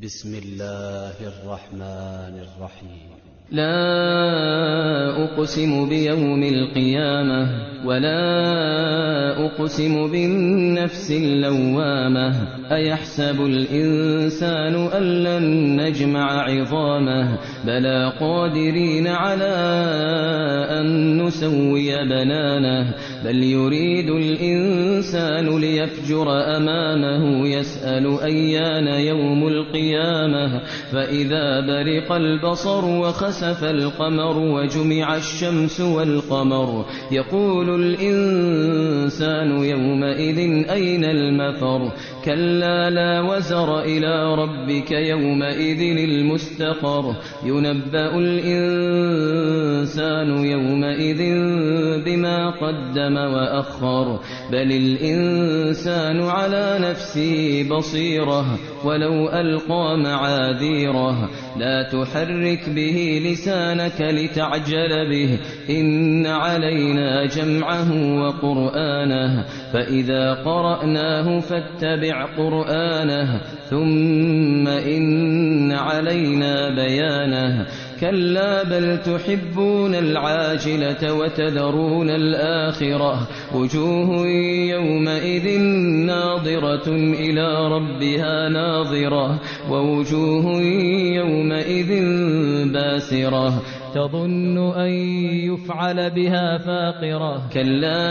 بسم الله الرحمن الرحيم. لا أقسم بيوم القيامة ولا أقسم بالنفس اللوامة أيحسب الإنسان أن لن نجمع عظامه بلى قادرين على أن نسوي بنانه بل يريد الإنسان ليفجر أمامه يسأل أيان يوم القيامة فإذا برق البصر وخسف القمر وجمع الشمس والقمر يقول الإنسان يومئذ أين المفر كلا لا وزر إلى ربك يومئذ المستقر ينبأ الإنسان يومئذ بما قدم وأخر بل الإنسان على نفسه بصيرة ولو ألقى معاذيره لا تحرك به لسانك لتعجل به إن علينا جمعه وقرآنه فإذا قرأناه فاتبع قرآنه ثم إن علينا بيانه كلا بل تحبون العاجلة وتذرون الآخرة وجوه يومئذ ناظرة إلى ربها ناظرة ووجوه يومئذ باسرة تظن أن يفعل بها فاقرة كلا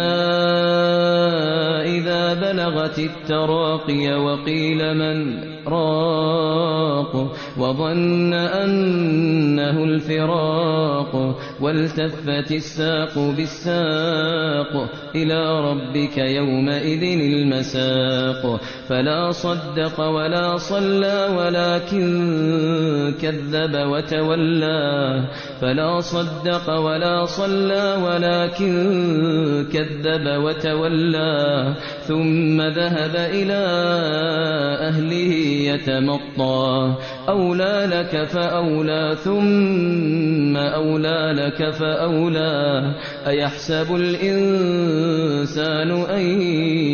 إذا بلغت التراقي وقيل من راق وظن أنه الفراق والتفت الساق بالساق إلى ربك يومئذ المساق فلا صدق ولا صلى ولكن كذب وتولى فلا صدق ولا صلى ولكن كذب وتولى ثم ذهب إلى أهله يتمطى أولى لك فأولى ثم أولى لك فأولى أيحسب الإنسان أن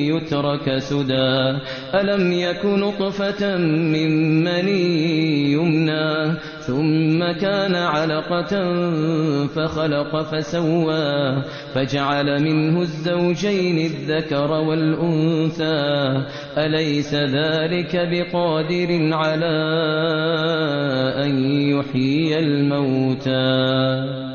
يترك سدى ألم يك نطفة من مني يمنى ثم كان علقة فخلق فسوى فجعل منه الزوجين الذكر والأنثى أليس ذلك بقادر على أن يحيي الموتى